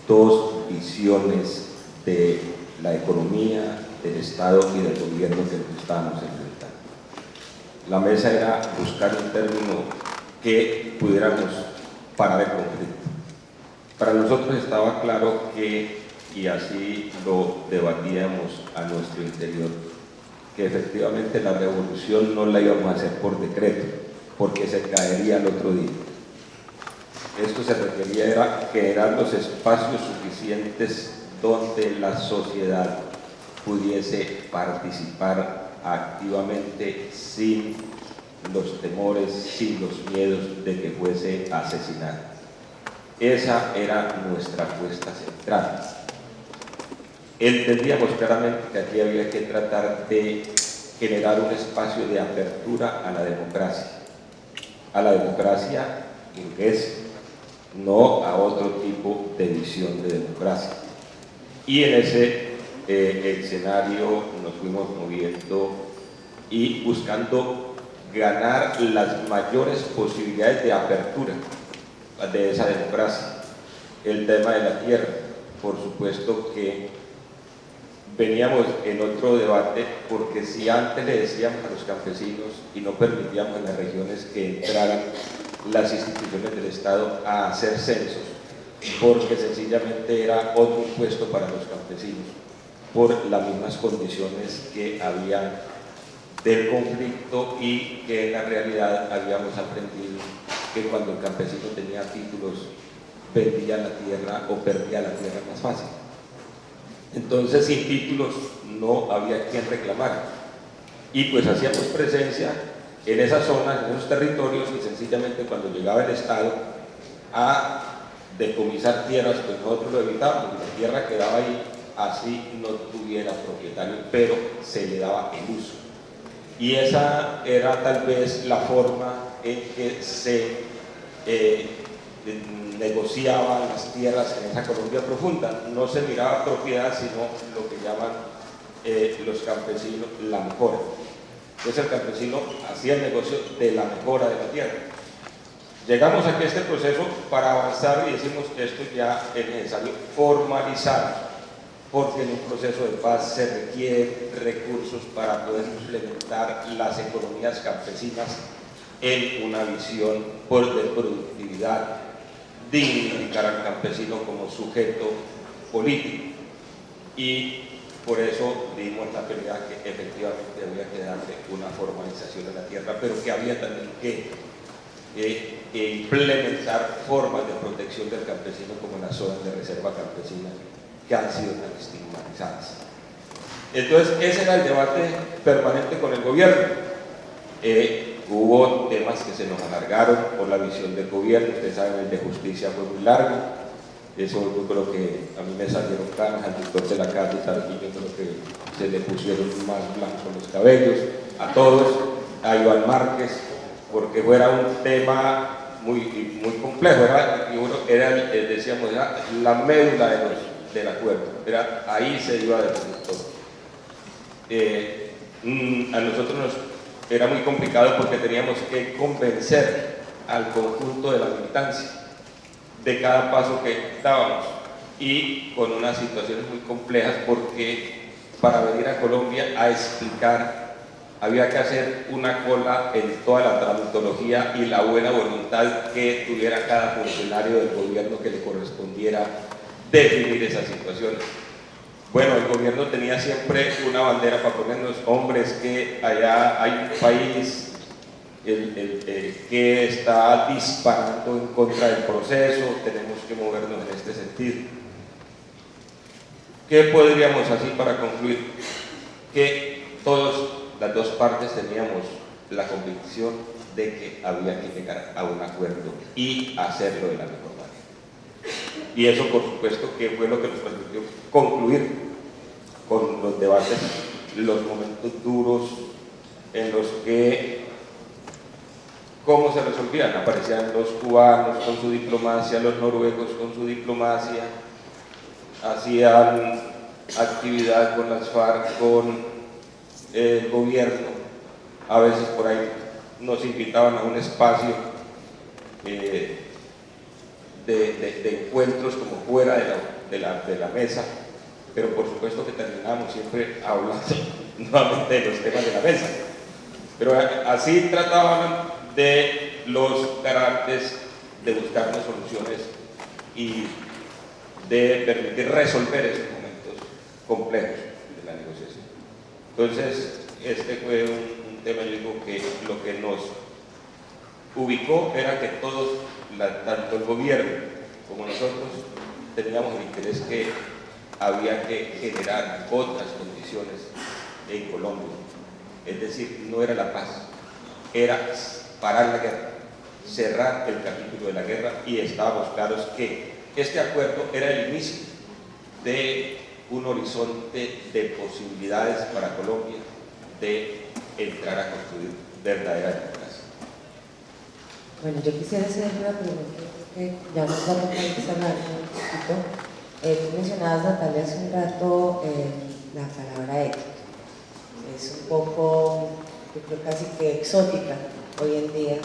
dos visiones de la economía, del Estado y del gobierno que nos estábamos enfrentando. La mesa era buscar un término que pudiéramos parar el conflicto. Para nosotros estaba claro que, y así lo debatíamos a nuestro interior, que efectivamente la revolución no la íbamos a hacer por decreto, porque se caería al otro día. Esto se requería era generar los espacios suficientes donde la sociedad pudiese participar activamente sin los temores, sin los miedos de que fuese asesinado. Esa era nuestra apuesta central. Entendíamos claramente que aquí había que tratar de generar un espacio de apertura a la democracia burguesa, no a otro tipo de visión de democracia. Y en ese escenario nos fuimos moviendo y buscando ganar las mayores posibilidades de apertura de esa democracia. El tema de la tierra, por supuesto que veníamos en otro debate, porque si antes le decíamos a los campesinos y no permitíamos en las regiones que entraran las instituciones del Estado a hacer censos, porque sencillamente era otro impuesto para los campesinos, por las mismas condiciones que había del conflicto, y que en la realidad habíamos aprendido que cuando el campesino tenía títulos vendía la tierra o perdía la tierra más fácil. Entonces, sin títulos no había quien reclamar, y pues hacíamos presencia en esas zonas, en esos territorios, y sencillamente cuando llegaba el Estado a decomisar tierras, pues nosotros lo evitábamos, y la tierra quedaba ahí, así no tuviera propietario, pero se le daba el uso. Y esa era tal vez la forma en que se negociaban las tierras en esa Colombia profunda. No se miraba propiedad, sino lo que llaman los campesinos la mejora. Entonces el campesino hacía el negocio de la mejora de la tierra. Llegamos aquí a este proceso para avanzar y decimos que esto ya es necesario formalizar, porque en un proceso de paz se requieren recursos para poder implementar las economías campesinas en una visión de productividad, dignificar al campesino como sujeto político. Y por eso dimos la pelea que efectivamente había que darle una formalización a la tierra, pero que había también que implementar formas de protección del campesino como las zonas de reserva campesina que han sido tan estigmatizadas. Entonces ese era el debate permanente con el gobierno. Hubo temas que se nos alargaron por la visión del gobierno. Ustedes saben, el de justicia fue muy largo. Eso yo creo que a mí me salieron canas al director de la casa y yo creo que se le pusieron más blancos los cabellos a todos, a Iván Márquez, porque fuera un tema muy complejo, decíamos, era la médula del acuerdo, ahí se iba a definir todo. A nosotros era muy complicado porque teníamos que convencer al conjunto de la militancia de cada paso que dábamos, y con unas situaciones muy complejas, porque para venir a Colombia a explicar había que hacer una cola en toda la tramitología y la buena voluntad que tuviera cada funcionario del gobierno que le correspondiera definir esas situaciones. Bueno, el gobierno tenía siempre una bandera para ponernos: hombres, que allá hay un país que está disparando en contra del proceso, tenemos que movernos en este sentido. ¿Qué podríamos así para concluir? Que las dos partes teníamos la convicción de que había que llegar a un acuerdo y hacerlo de la mejor manera. Y eso, por supuesto, que fue lo que nos permitió concluir con los debates, los momentos duros en los que ¿cómo se resolvían? Aparecían los cubanos con su diplomacia, los noruegos con su diplomacia, hacían actividad con las FARC, con el gobierno, a veces por ahí nos invitaban a un espacio de encuentros como fuera de la mesa, pero por supuesto que terminamos siempre hablando nuevamente de los temas de la mesa. Pero así trataban de los garantes de buscarnos soluciones y de permitir resolver esos momentos complejos de la negociación. Entonces, este fue un tema, yo digo, que lo que nos ubicó era que todos, tanto el gobierno como nosotros, teníamos el interés que había que generar otras condiciones en Colombia. Es decir, no era la paz, era parar la guerra, cerrar el capítulo de la guerra, y estábamos claros que este acuerdo era el inicio de un horizonte de posibilidades para Colombia de entrar a construir verdadera democracia. Bueno, yo quisiera hacer una pregunta, que ya nos va a tocar hablar un poquito. Tú mencionabas, Natalia, hace un rato la palabra ética. Es un poco, yo creo, casi que exótica hoy en día.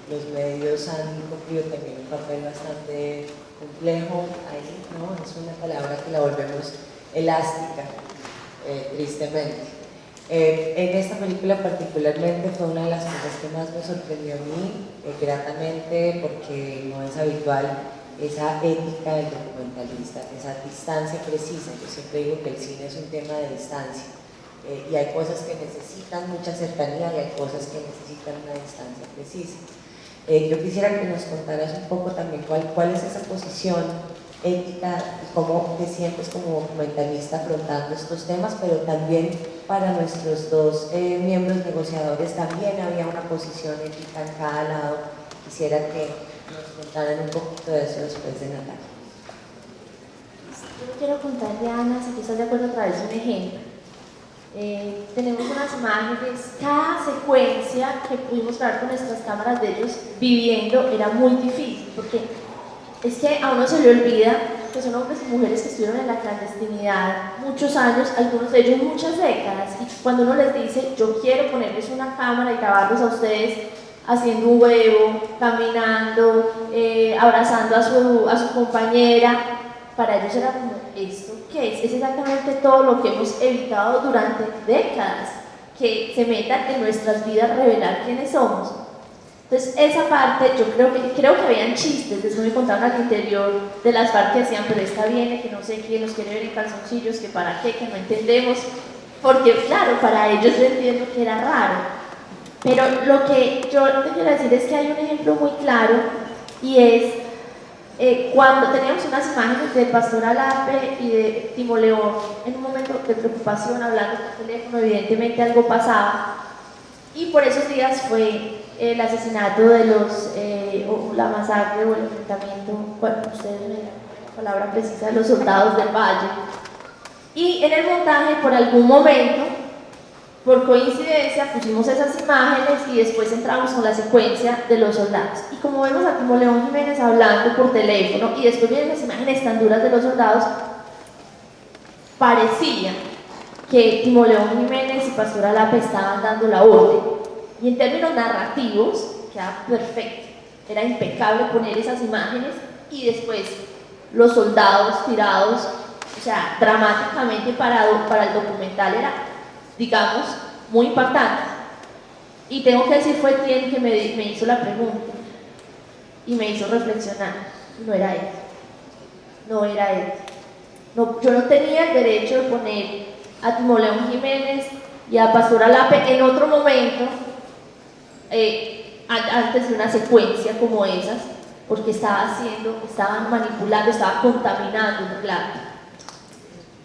Los medios han cumplido también un papel bastante complejo ahí, ¿no? Es una palabra que la volvemos elástica, tristemente. En esta película particularmente fue una de las cosas que más me sorprendió a mí, gratamente, porque no es habitual esa ética del documentalista, esa distancia precisa. Yo siempre digo que el cine es un tema de distancia, y hay cosas que necesitan mucha cercanía y hay cosas que necesitan una distancia precisa. Yo quisiera que nos contaras un poco también cuál es esa posición ética y cómo te sientes como documentalista afrontando estos temas, pero también para nuestros dos miembros negociadores también había una posición ética en cada lado. Quisiera que nos contaran un poquito de eso después de Natalia. Yo quiero contarle a Ana, si tú estás de acuerdo, a través de un ejemplo. Tenemos unas imágenes, cada secuencia que pudimos grabar con nuestras cámaras de ellos viviendo era muy difícil, porque es que a uno se le olvida que son hombres y mujeres que estuvieron en la clandestinidad muchos años, algunos de ellos muchas décadas, y cuando uno les dice, yo quiero ponerles una cámara y grabarlos a ustedes, haciendo un huevo, caminando, abrazando a su compañera. Para ellos era como, ¿esto qué es? Es exactamente todo lo que hemos evitado durante décadas, que se metan en nuestras vidas, revelar quiénes somos. Entonces esa parte, yo creo que habían chistes, después me contaron al interior de las FARC que decían, pero esta viene, que no sé quién nos quiere ver en calzoncillos, que para qué, que no entendemos, porque claro, para ellos yo entiendo que era raro. Pero lo que yo te quiero decir es que hay un ejemplo muy claro, y es cuando teníamos unas imágenes del pastor Alape y de Timo León en un momento de preocupación, hablando por teléfono, evidentemente algo pasaba, y por esos días fue el asesinato de o la masacre o el enfrentamiento, bueno, ustedes me dan la palabra precisa, de los soldados del Valle. Y en el montaje, por algún momento, por coincidencia, pusimos esas imágenes y después entramos con la secuencia de los soldados. Y como vemos a Timo León Jiménez hablando por teléfono y después vienen las imágenes tan duras de los soldados, parecía que Timo León Jiménez y Pastor Alape estaban dando la orden. Y en términos narrativos, queda perfecto. Era impecable poner esas imágenes y después los soldados tirados, o sea, dramáticamente para el documental era, digamos, muy impactante. Y tengo que decir, fue quien que me hizo la pregunta y me hizo reflexionar. No era él. No era él. No, yo no tenía el derecho de poner a Timo León Jiménez y a Pastor Alape en otro momento, antes de una secuencia como esas, porque estaban manipulando, estaban contaminando un relato.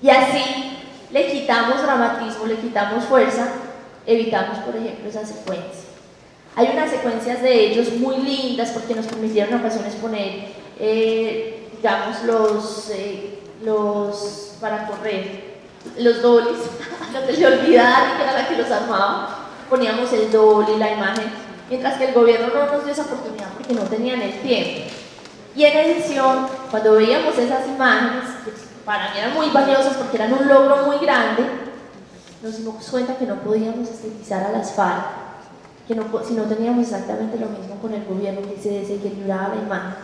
Y así le quitamos dramatismo, le quitamos fuerza, evitamos, por ejemplo, esa secuencia. Hay unas secuencias de ellos muy lindas porque nos permitieron en ocasiones poner, digamos, los para correr, los dolis, no se le olvidara que era la que los armaba, poníamos el dolly, la imagen, mientras que el gobierno no nos dio esa oportunidad porque no tenían el tiempo. Y en edición, cuando veíamos esas imágenes, que para mí eran muy valiosas porque eran un logro muy grande, nos dimos cuenta que no podíamos estigmatizar a las FARC, que si no teníamos exactamente lo mismo con el gobierno, que se desequilibraba la imagen.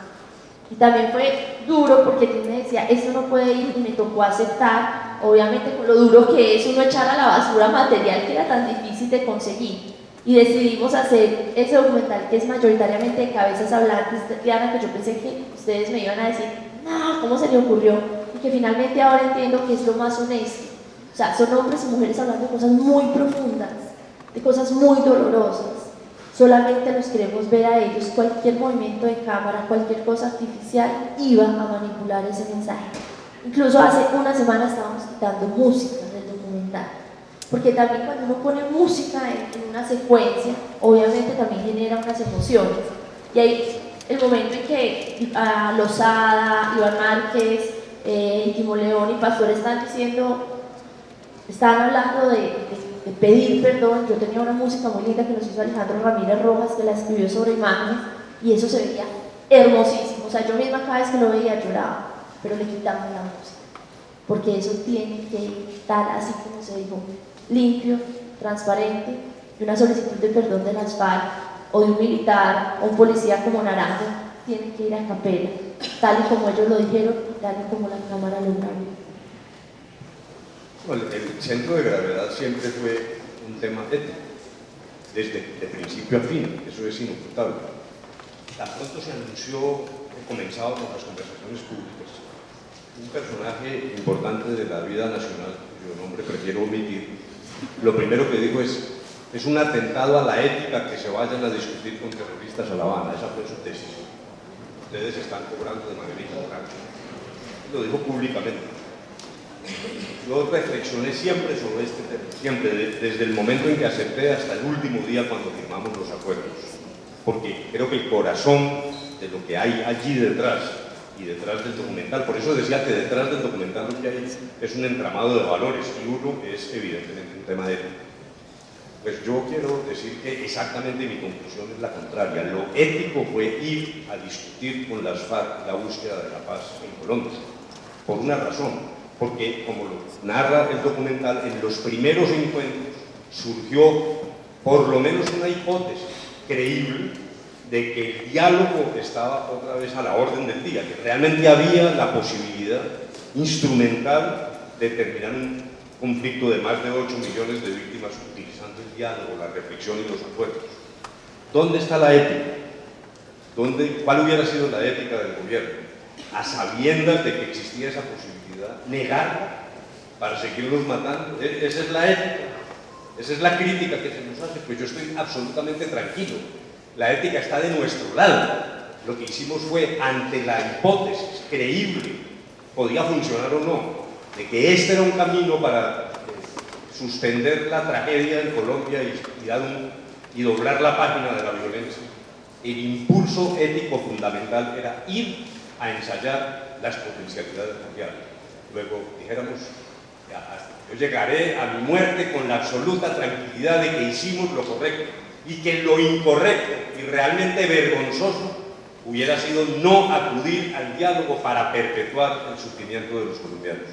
Y también fue duro porque tú me decía, esto no puede ir, y me tocó aceptar, obviamente con lo duro que es uno echar a la basura material que era tan difícil de conseguir. Y decidimos hacer ese documental que es mayoritariamente de cabezas hablantes, Diana, que yo pensé que ustedes me iban a decir, no, ¿cómo se le ocurrió? Y que finalmente ahora entiendo que es lo más honesto. O sea, son hombres y mujeres hablando de cosas muy profundas, de cosas muy dolorosas. Solamente los queremos ver a ellos. Cualquier movimiento de cámara, cualquier cosa artificial iba a manipular ese mensaje. Incluso hace una semana estábamos quitando música del documental, porque también cuando uno pone música en una secuencia, obviamente también genera unas emociones. Y ahí el momento en que Lozada, Iván Márquez, Timo León y Pastor están hablando de pedir perdón. Yo tenía una música muy linda que nos hizo Alejandro Ramírez Rojas, que la escribió sobre imágenes, y eso se veía hermosísimo. O sea, yo misma cada vez que lo veía lloraba, pero le quitamos la música, porque eso tiene que estar así como se dijo, limpio, transparente, y una solicitud de perdón de las FARC o de un militar o un policía como Naranjo tiene que ir a capela, tal y como ellos lo dijeron y tal y como la Cámara lo grabó. Bueno, el centro de gravedad siempre fue un tema ético, desde de principio a fin, eso es inocultable. Tan pronto se anunció que comenzaba con las conversaciones públicas, un personaje importante de la vida nacional, cuyo nombre prefiero omitir, lo primero que dijo es un atentado a la ética que se vayan a discutir con terroristas a La Habana. Esa fue su tesis. Ustedes están cobrando de manera inmoral. Lo dijo públicamente. Yo reflexioné siempre sobre este tema, siempre, desde el momento en que acepté hasta el último día cuando firmamos los acuerdos, porque creo que el corazón de lo que hay allí detrás y detrás del documental, por eso decía que detrás del documental lo que hay es un entramado de valores y uno es evidentemente un tema ético. Pues yo quiero decir que exactamente mi conclusión es la contraria. Lo ético fue ir a discutir con las FARC la búsqueda de la paz en Colombia, por una razón. Porque, como lo narra el documental, en los primeros encuentros surgió por lo menos una hipótesis creíble de que el diálogo estaba otra vez a la orden del día, que realmente había la posibilidad instrumental de terminar un conflicto de más de 8 millones de víctimas utilizando el diálogo, la reflexión y los acuerdos. ¿Dónde está la ética? ¿Cuál hubiera sido la ética del gobierno? A sabiendas de que existía esa posibilidad, negarla para seguirlos matando. Esa es la ética, esa es la crítica que se nos hace. Pues yo estoy absolutamente tranquilo. La ética está de nuestro lado. Lo que hicimos fue, ante la hipótesis creíble, podía funcionar o no, de que este era un camino para suspender la tragedia en Colombia y doblar la página de la violencia. El impulso ético fundamental era ir a ensayar las potencialidades mundiales. Luego dijéramos, yo llegaré a mi muerte con la absoluta tranquilidad de que hicimos lo correcto y que lo incorrecto y realmente vergonzoso hubiera sido no acudir al diálogo para perpetuar el sufrimiento de los colombianos.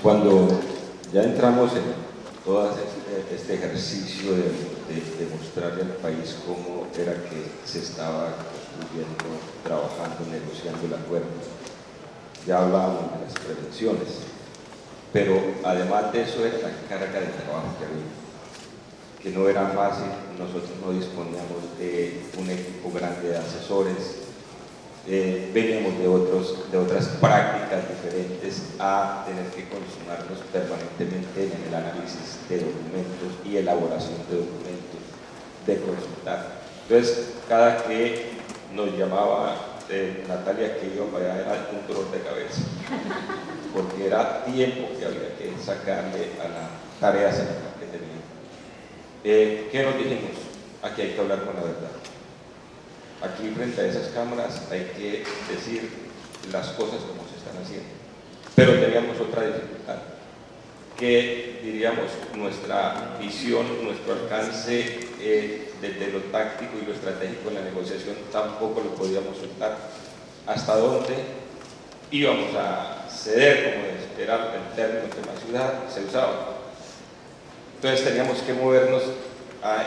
Cuando ya entramos en todo este ejercicio de mostrarle al país cómo era que se estaba construyendo, trabajando, negociando el acuerdo, ya hablábamos de las prevenciones, pero además de eso era la carga de trabajo que había, que no era fácil. Nosotros no disponíamos de un equipo grande de asesores, veníamos de otras prácticas diferentes a tener que consumarnos permanentemente en el análisis de documentos y elaboración de documentos, de consultar. Entonces, cada que nos llamaba Natalia que iba para allá era un dolor de cabeza, porque era tiempo que había que sacarle a la tarea central que tenía. ¿Qué nos dijimos? Aquí hay que hablar con la verdad. Aquí frente a esas cámaras hay que decir las cosas como se están haciendo. Pero teníamos otra dificultad, que diríamos nuestra visión, nuestro alcance desde lo táctico y lo estratégico en la negociación tampoco lo podíamos soltar. Hasta dónde íbamos a ceder, como era el término que en la ciudad se usaba. Entonces teníamos que movernos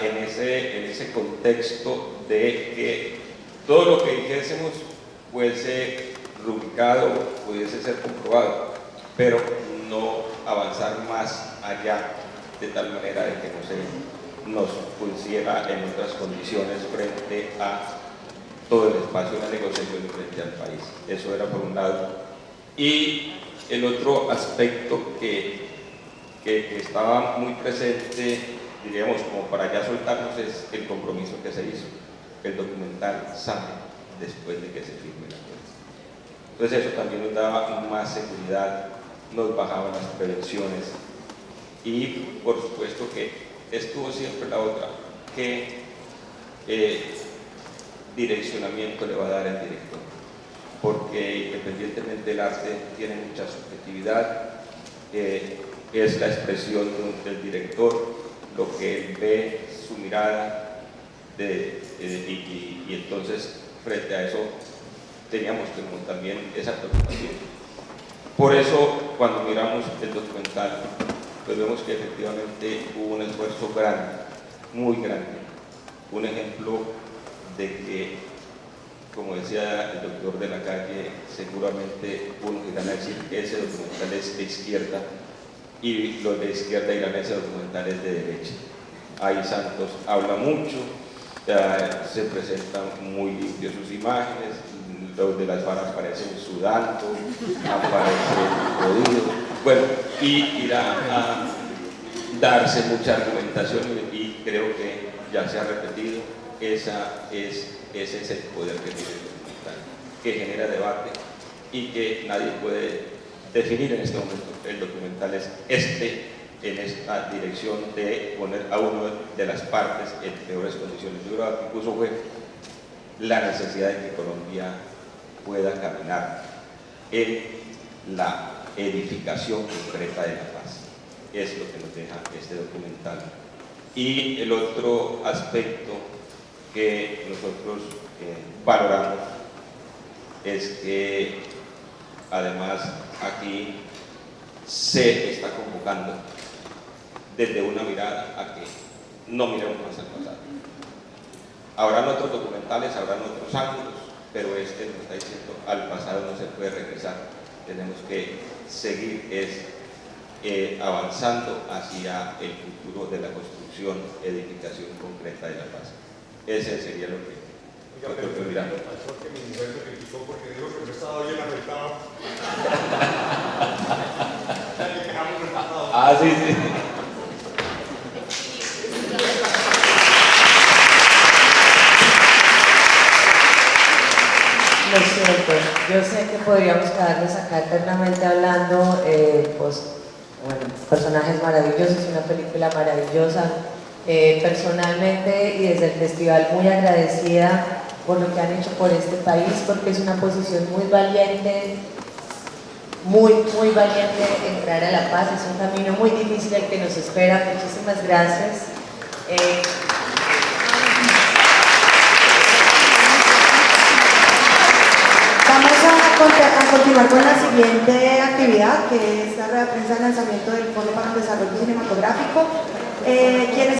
en ese contexto de que todo lo que dijésemos fuese rubricado, pudiese ser comprobado, pero no avanzar más allá de tal manera de que no se nos pusiera en otras condiciones frente a todo el espacio de la negociación frente al país. Eso era por un lado. Y el otro aspecto que estaba muy presente, diríamos, como para ya soltarnos, es el compromiso que se hizo. El documental sale después de que se firme el acuerdo. Entonces eso también nos daba más seguridad, nos bajaba las prevenciones y por supuesto que estuvo siempre la otra, qué direccionamiento le va a dar el director, porque independientemente del arte tiene mucha subjetividad, es la expresión del director, lo que él ve, su mirada, y entonces frente a eso teníamos como también esa preocupación. Por eso cuando miramos el documental pues vemos que efectivamente hubo un esfuerzo grande, muy grande, un ejemplo de que, como decía el doctor de la Calle, seguramente uno irán a decir que ese documental es de izquierda y los de izquierda irán a ese documental es de derecha. Ahí Santos habla mucho, se presentan muy limpios sus imágenes, los de las varas parecen sudando, aparecen jodidos, bueno, y irá a darse mucha argumentación y creo que ya se ha repetido, ese es el poder que tiene el documental, que genera debate y que nadie puede definir en este momento. El documental es en esta dirección de poner a uno de las partes en peores condiciones. Yo creo que incluso fue la necesidad de que Colombia pueda caminar en la edificación concreta de la paz. Es lo que nos deja este documental. Y el otro aspecto que nosotros valoramos es que además aquí se está convocando desde una mirada a que no miremos más al pasado. Habrán otros documentales, habrán otros ángulos, pero este nos está diciendo al pasado no se puede regresar, tenemos que seguir avanzando hacia el futuro de la construcción, edificación concreta de la paz. Ese sería lo que... Pastor, que mi mujer me criticó porque dijo que no estaba bien afectado. Ah, sí, sí. Lo siento, yo sé que podríamos quedarnos acá eternamente hablando, pues, bueno, personajes maravillosos, una película maravillosa. Personalmente y desde el festival muy agradecida por lo que han hecho por este país, porque es una posición muy valiente, muy valiente entrar a la paz, es un camino muy difícil el que nos espera. Muchísimas gracias. Vamos a continuar con la siguiente actividad, que es la rueda de prensa de lanzamiento del Fondo para el Desarrollo Cinematográfico. ¿Quiénes